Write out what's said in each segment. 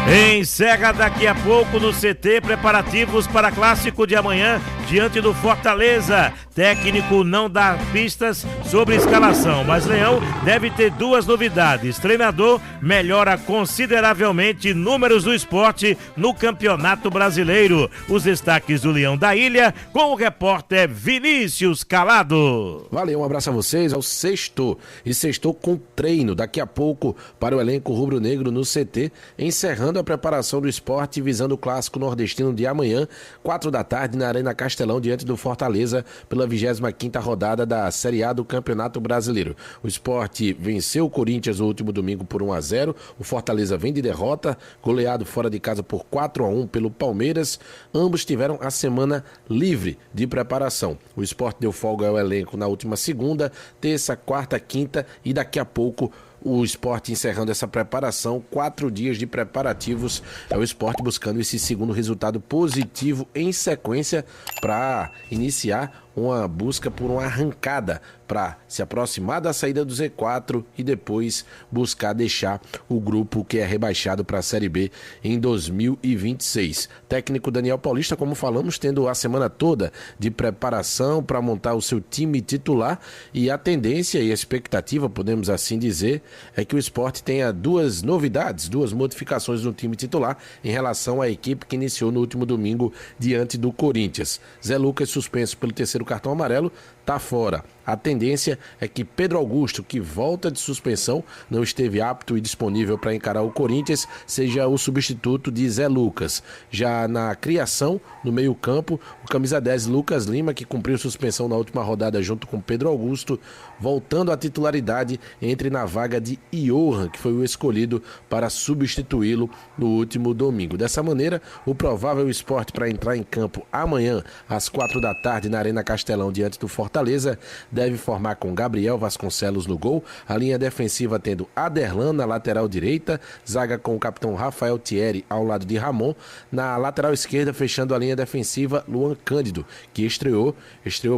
Encerra daqui a pouco no CT preparativos para clássico de amanhã diante do Fortaleza. Técnico não dá pistas sobre escalação, mas Leão deve ter duas novidades. Treinador melhora consideravelmente números do Sport no Campeonato Brasileiro. Os destaques do Leão da Ilha com o repórter Vinícius Calado. Valeu, um abraço a vocês. É o sexto e sextou com treino daqui a pouco para o elenco rubro-negro no CT, encerrando a preparação do Sport visando o clássico nordestino de amanhã, 4 da tarde na Arena Castelão, diante do Fortaleza, pela 25ª rodada da Série A do Campeonato Brasileiro. O Sport venceu o Corinthians no último domingo por 1-0, o Fortaleza vem de derrota, goleado fora de casa por 4-1 pelo Palmeiras. Ambos tiveram a semana livre de preparação. O Sport deu folga ao elenco na última segunda, terça, quarta, quinta e daqui a pouco o Sport encerrando essa preparação, 4 dias de preparativos. É o Sport buscando esse segundo resultado positivo em sequência para iniciar uma busca por uma arrancada para se aproximar da saída do Z4 e depois buscar deixar o grupo que é rebaixado para a Série B em 2026. Técnico Daniel Paulista, como falamos, tendo a semana toda de preparação para montar o seu time titular, e a tendência e a expectativa, podemos assim dizer, é que o Sport tenha duas novidades, duas modificações no time titular em relação à equipe que iniciou no último domingo diante do Corinthians. Zé Lucas, suspenso pelo terceiro cartão amarelo, está fora. A tendência é que Pedro Augusto, que volta de suspensão, não esteve apto e disponível para encarar o Corinthians, seja o substituto de Zé Lucas. Já na criação, no meio-campo, o camisa 10 Lucas Lima, que cumpriu suspensão na última rodada junto com Pedro Augusto, voltando à titularidade, entre na vaga de Johan, que foi o escolhido para substituí-lo no último domingo. Dessa maneira, o provável Sport para entrar em campo amanhã, às 4 da tarde, na Arena Castelão, diante do Fortaleza, deve formar com Gabriel Vasconcelos no gol, a linha defensiva tendo Aderlan na lateral direita, zaga com o capitão Rafael Thierry ao lado de Ramon, na lateral esquerda, fechando a linha defensiva, Luan Cândido, que estreou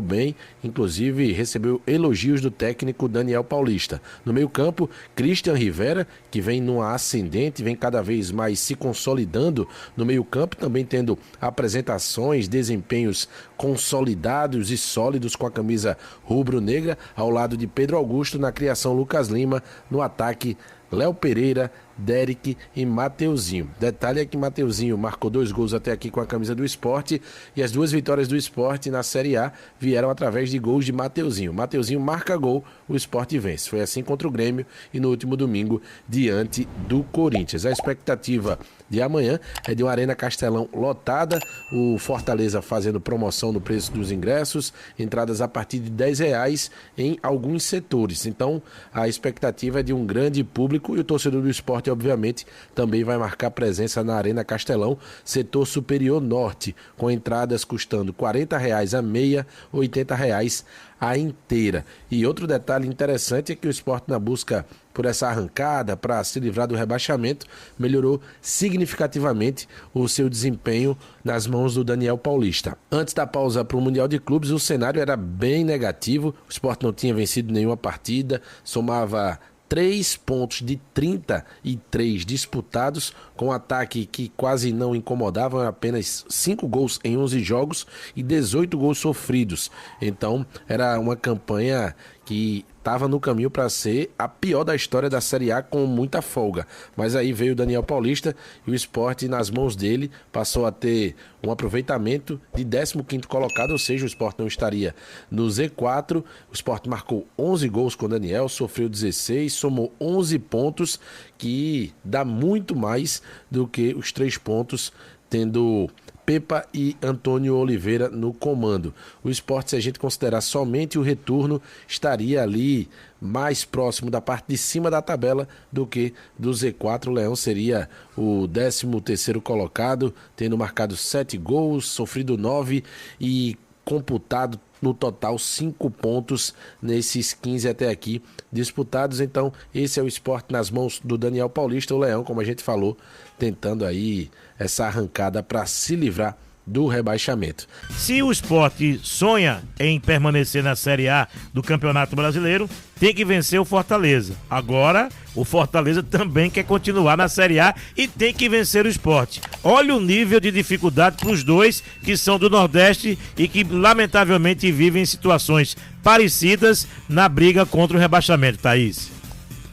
bem, inclusive recebeu elogios do técnico Daniel Paulista. No meio-campo, Christian Rivera, que vem numa ascendente, vem cada vez mais se consolidando no meio-campo, também tendo apresentações, desempenhos consolidados e sólidos com a camisa rubro-negra, ao lado de Pedro Augusto. Na criação, Lucas Lima, no ataque, Léo Pereira, Derek e Mateuzinho. Detalhe é que Mateuzinho marcou 2 gols até aqui com a camisa do Sport, e as 2 vitórias do Sport na Série A vieram através de gols de Mateuzinho. Mateuzinho marca gol, o Sport vence. Foi assim contra o Grêmio e no último domingo diante do Corinthians. A expectativa de amanhã é de uma Arena Castelão lotada, o Fortaleza fazendo promoção no preço dos ingressos, entradas a partir de R$10 em alguns setores. Então a expectativa é de um grande público, e o torcedor do Sport obviamente também vai marcar presença na Arena Castelão, setor superior norte, com entradas custando R$40 a meia, R$80 a inteira. E outro detalhe interessante é que o Sport, na busca por essa arrancada para se livrar do rebaixamento, melhorou significativamente o seu desempenho nas mãos do Daniel Paulista. Antes da pausa para o Mundial de Clubes, o cenário era bem negativo, o Sport não tinha vencido nenhuma partida, somava 3 pontos de 33 disputados, com um ataque que quase não incomodava, apenas 5 gols em 11 jogos e 18 gols sofridos. Então era uma campanha que estava no caminho para ser a pior da história da Série A, com muita folga. Mas aí veio o Daniel Paulista e o Sport, nas mãos dele, passou a ter um aproveitamento de 15º colocado, ou seja, o Sport não estaria no Z4. O Sport marcou 11 gols com o Daniel, sofreu 16, somou 11 pontos, que dá muito mais do que os 3 pontos, tendo Pepa e Antônio Oliveira no comando. O Sport, se a gente considerar somente o retorno, estaria ali mais próximo da parte de cima da tabela do que do Z4. O Leão seria o 13º colocado, tendo marcado 7 gols, sofrido 9 e computado no total 5 pontos nesses 15 até aqui disputados. Então esse é o Sport nas mãos do Daniel Paulista. O Leão, como a gente falou, tentando aí essa arrancada para se livrar do rebaixamento. Se o Sport sonha em permanecer na Série A do Campeonato Brasileiro, tem que vencer o Fortaleza. Agora, o Fortaleza também quer continuar na Série A e tem que vencer o Sport. Olha o nível de dificuldade para os dois que são do Nordeste e que, lamentavelmente, vivem situações parecidas na briga contra o rebaixamento, Thaís.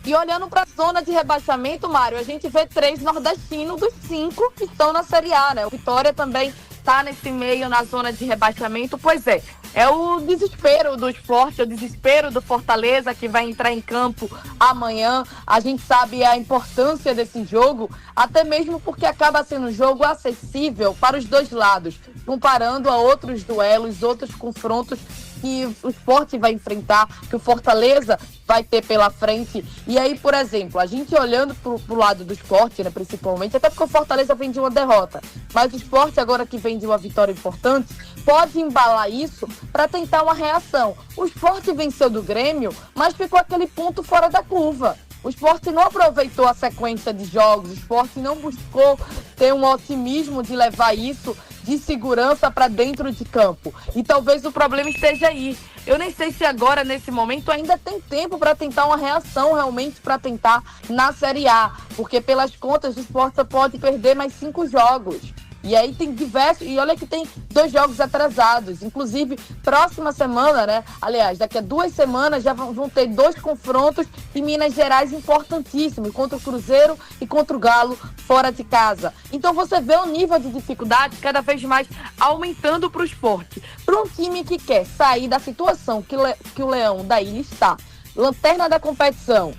E olhando para a zona de rebaixamento, Mário, a gente vê 3 nordestinos dos 5 que estão na Série A, né? O Vitória também está nesse meio, na zona de rebaixamento. Pois é o desespero do Sport, o desespero do Fortaleza, que vai entrar em campo amanhã. A gente sabe a importância desse jogo, até mesmo porque acaba sendo um jogo acessível para os dois lados, comparando a outros duelos, outros confrontos que o Sport vai enfrentar, que o Fortaleza vai ter pela frente. E aí, por exemplo, a gente olhando pro lado do Sport, né, principalmente, até porque o Fortaleza vem de uma derrota, mas o Sport, agora que vem de uma vitória importante, pode embalar isso para tentar uma reação. O Sport venceu do Grêmio, mas ficou aquele ponto fora da curva. O Sport não aproveitou a sequência de jogos, o Sport não buscou ter um otimismo de levar isso de segurança para dentro de campo. E talvez o problema esteja aí. Eu nem sei se agora, nesse momento, ainda tem tempo para tentar uma reação realmente para tentar na Série A. Porque pelas contas, o Sport pode perder mais 5 jogos. E aí tem diversos, e olha que tem 2 jogos atrasados, inclusive próxima semana, né? Aliás, daqui a 2 semanas já vão ter 2 confrontos em Minas Gerais importantíssimos, contra o Cruzeiro e contra o Galo fora de casa. Então você vê o nível de dificuldade cada vez mais aumentando para o Sport. Para um time que quer sair da situação que o Leão da Ilha está, lanterna da competição,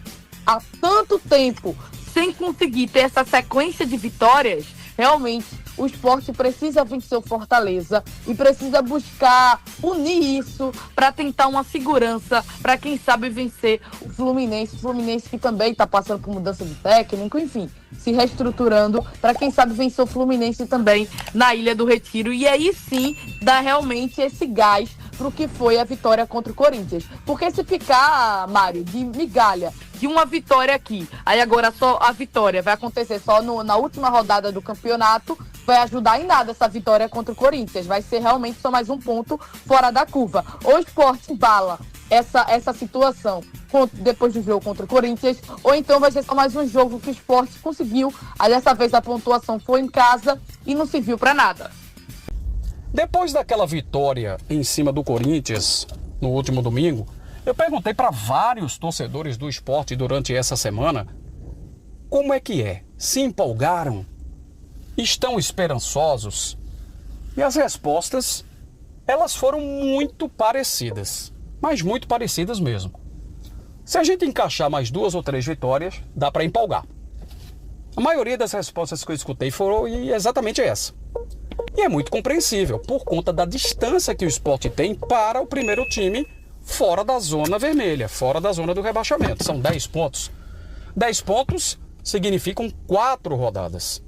há tanto tempo sem conseguir ter essa sequência de vitórias, realmente o Sport precisa vencer o Fortaleza e precisa buscar unir isso para tentar uma segurança para quem sabe vencer o Fluminense. O Fluminense que também está passando por mudança de técnico, enfim, se reestruturando para quem sabe vencer o Fluminense também na Ilha do Retiro. E aí sim dá realmente esse gás para o que foi a vitória contra o Corinthians. Porque se ficar, Mário, de migalha de uma vitória aqui, aí agora só a vitória vai acontecer só na última rodada do campeonato, vai ajudar em nada essa vitória contra o Corinthians. Vai ser realmente só mais um ponto fora da curva. Ou o Sport embala essa situação depois do jogo contra o Corinthians, ou então vai ser só mais um jogo que o Sport conseguiu. Aí dessa vez a pontuação foi em casa e não serviu para nada. Depois daquela vitória em cima do Corinthians no último domingo, eu perguntei para vários torcedores do Sport durante essa semana como é que é. Se empolgaram? Estão esperançosos? E as respostas, elas foram muito parecidas, mas muito parecidas mesmo. Se a gente encaixar mais 2 ou 3 vitórias, dá para empolgar. A maioria das respostas que eu escutei foram exatamente essa. E é muito compreensível, por conta da distância que o Sport tem para o primeiro time fora da zona vermelha, fora da zona do rebaixamento. São 10 pontos. 10 pontos significam 4 rodadas.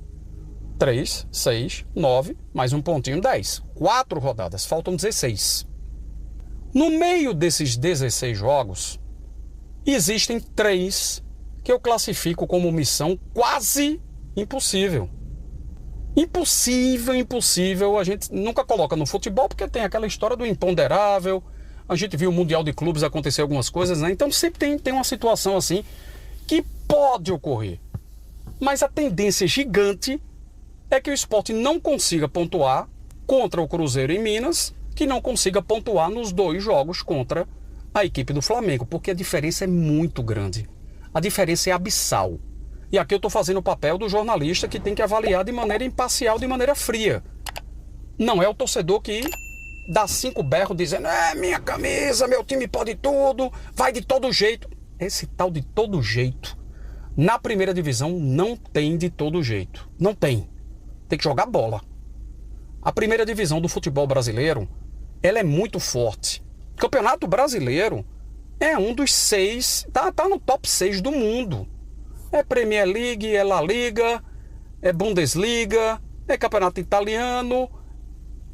3, 6, 9, mais um pontinho, 10. 4 rodadas, faltam 16. No meio desses 16 jogos, existem 3 que eu classifico como missão quase impossível. Impossível, a gente nunca coloca no futebol porque tem aquela história do imponderável. A gente viu o Mundial de Clubes acontecer algumas coisas, né? Então sempre tem uma situação assim que pode ocorrer. Mas a tendência gigante é que o Sport não consiga pontuar contra o Cruzeiro em Minas, que não consiga pontuar nos 2 jogos contra a equipe do Flamengo, porque a diferença é muito grande. A diferença é abissal. E aqui eu estou fazendo o papel do jornalista que tem que avaliar de maneira imparcial, de maneira fria. Não é o torcedor que dá 5 berros dizendo minha camisa, meu time pode tudo, vai de todo jeito. Esse tal de todo jeito, na primeira divisão não tem de todo jeito. Não tem. Tem que jogar bola. A primeira divisão do futebol brasileiro, ela é muito forte. O Campeonato Brasileiro é um dos 6, tá no top 6 do mundo. É Premier League, é La Liga, é Bundesliga, é Campeonato Italiano,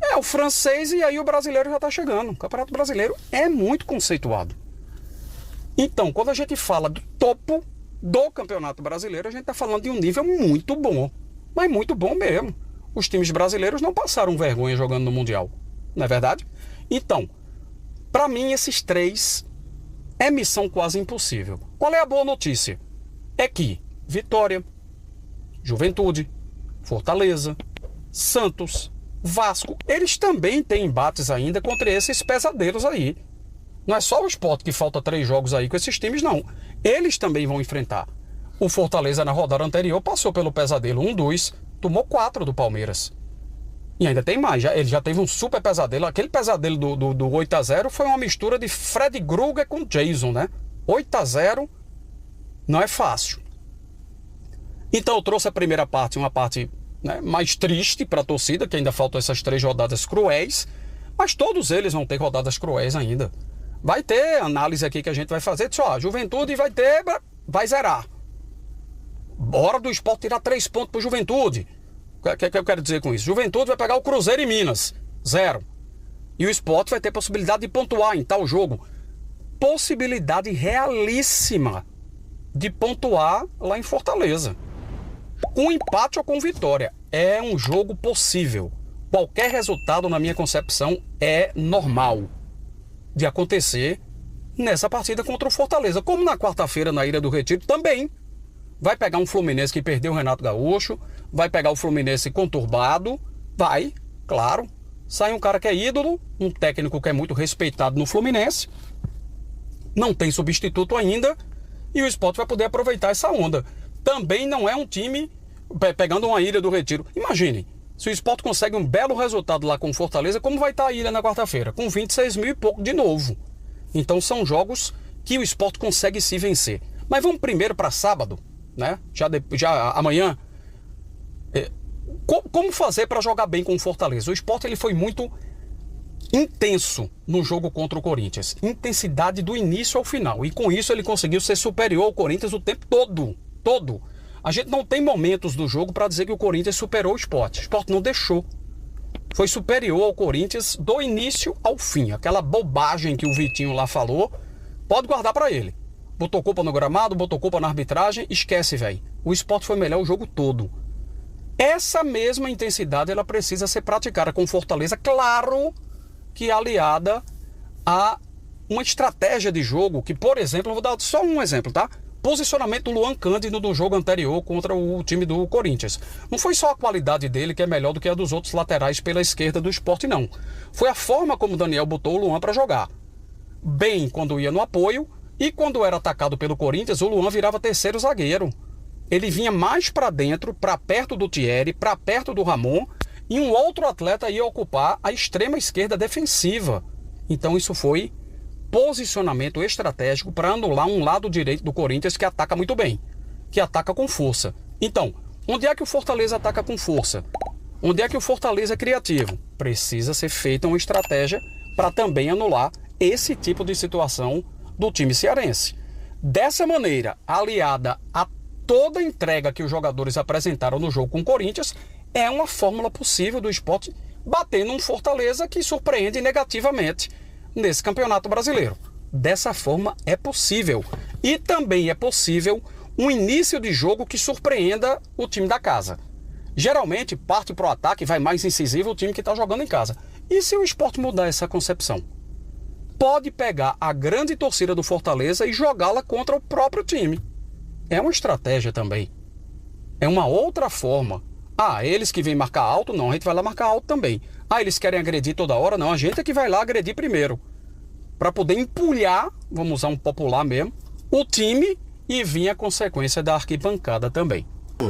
é o francês e aí o brasileiro já está chegando. O Campeonato Brasileiro é muito conceituado. Então, quando a gente fala do topo do Campeonato Brasileiro, a gente está falando de um nível muito bom. Mas muito bom mesmo. os times brasileiros não passaram vergonha jogando no Mundial. Não é verdade? Então, para mim, esses 3 é missão quase impossível. Qual é a boa notícia? É que Vitória, Juventude, Fortaleza, Santos, Vasco, eles também têm embates ainda contra esses pesadelos aí. Não é só o Sport que falta 3 jogos aí com esses times, não. Eles também vão enfrentar. O Fortaleza na rodada anterior passou pelo pesadelo 1-2, tomou 4 do Palmeiras. E ainda tem mais, ele já teve um super pesadelo. Aquele pesadelo do 8-0 foi uma mistura de Fred Krueger com Jason, né? 8-0 não é fácil. Então eu trouxe a primeira parte, uma parte, né, mais triste para a torcida, que ainda faltam essas 3 rodadas cruéis, mas todos eles vão ter rodadas cruéis ainda. Vai ter análise aqui que a gente vai fazer, a Juventude vai zerar. Hora do Sport tirar 3 pontos para Juventude. O que eu quero dizer com isso? Juventude vai pegar o Cruzeiro em Minas, 0. E o Sport vai ter possibilidade de pontuar em tal jogo. Possibilidade realíssima de pontuar lá em Fortaleza. Com empate ou com vitória. É um jogo possível. Qualquer resultado, na minha concepção, é normal de acontecer nessa partida contra o Fortaleza. Como na quarta-feira, na Ilha do Retiro, também. Vai pegar um Fluminense que perdeu o Renato Gaúcho, vai pegar o Fluminense conturbado, vai, claro. Sai um cara que é ídolo, um técnico que é muito respeitado no Fluminense, não tem substituto ainda, e o Sport vai poder aproveitar essa onda. Também não é um time pegando uma Ilha do Retiro. Imaginem, se o Sport consegue um belo resultado lá com o Fortaleza, como vai estar a Ilha na quarta-feira? Com 26 mil e pouco de novo. Então são jogos que o Sport consegue se vencer. Mas vamos primeiro para sábado, né? Já amanhã. Como fazer para jogar bem com o Fortaleza? O Sport ele foi muito intenso no jogo contra o Corinthians. Intensidade do início ao final. E com isso ele conseguiu ser superior ao Corinthians o tempo todo. A gente não tem momentos do jogo para dizer que o Corinthians superou o Sport. O Sport não deixou. Foi superior ao Corinthians do início ao fim. Aquela bobagem que o Vitinho lá falou, pode guardar para ele. Botou culpa no gramado, botou culpa na arbitragem, esquece, velho. O Sport foi melhor o jogo todo. Essa mesma intensidade ela precisa ser praticada com Fortaleza, claro que aliada a uma estratégia de jogo que, por exemplo, eu vou dar só um exemplo, tá? Posicionamento do Luan Cândido no jogo anterior contra o time do Corinthians. Não foi só a qualidade dele que é melhor do que a dos outros laterais pela esquerda do Sport, não. Foi a forma como o Daniel botou o Luan para jogar. Bem quando ia no apoio, e quando era atacado pelo Corinthians, o Luan virava terceiro zagueiro. Ele vinha mais para dentro, para perto do Thierry, para perto do Ramon, e um outro atleta ia ocupar a extrema esquerda defensiva. Então isso foi posicionamento estratégico para anular um lado direito do Corinthians que ataca muito bem, que ataca com força. Então, onde é que o Fortaleza ataca com força? Onde é que o Fortaleza é criativo? Precisa ser feita uma estratégia para também anular esse tipo de situação do time cearense. Dessa maneira, aliada a toda a entrega que os jogadores apresentaram no jogo com o Corinthians, é uma fórmula possível do Sport bater num Fortaleza que surpreende negativamente nesse Campeonato Brasileiro. Dessa forma é possível. E também é possível um início de jogo que surpreenda o time da casa. Geralmente parte para o ataque, vai mais incisivo o time que está jogando em casa. E se o Sport mudar essa concepção? Pode pegar a grande torcida do Fortaleza e jogá-la contra o próprio time. É uma estratégia também. É uma outra forma. Eles que vêm marcar alto, não, a gente vai lá marcar alto também. Eles querem agredir toda hora, não, a gente é que vai lá agredir primeiro. Para poder empulhar, vamos usar um popular mesmo, o time e vir a consequência da arquibancada também.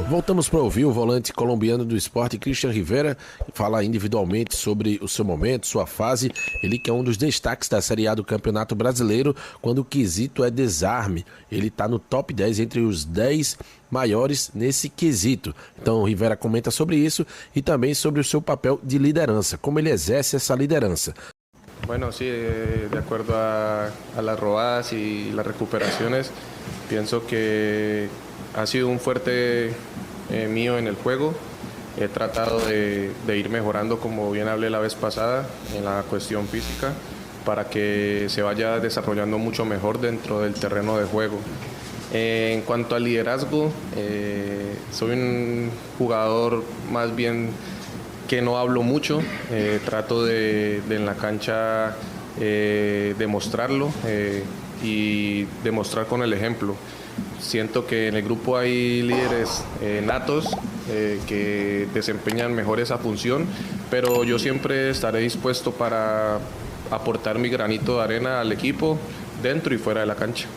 Voltamos para ouvir o volante colombiano do Sport, Christian Rivera, falar individualmente sobre o seu momento, sua fase. Ele que é um dos destaques da Série A do Campeonato Brasileiro, quando o quesito é desarme. Ele está no top 10 entre os 10 maiores nesse quesito. Então o Rivera comenta sobre isso e também sobre o seu papel de liderança, como ele exerce essa liderança. Bueno, sí, de acuerdo a las robadas y las recuperaciones, pienso que ha sido un fuerte mío en el juego. He tratado de ir mejorando, como bien hablé la vez pasada, en la cuestión física, para que se vaya desarrollando mucho mejor dentro del terreno de juego. En cuanto al liderazgo, soy un jugador más bien que no hablo mucho, trato de en la cancha demostrarlo y demostrar con el ejemplo. Siento que en el grupo hay líderes natos que desempeñan mejor esa función, pero yo siempre estaré dispuesto para aportar mi granito de arena al equipo dentro y fuera de la cancha.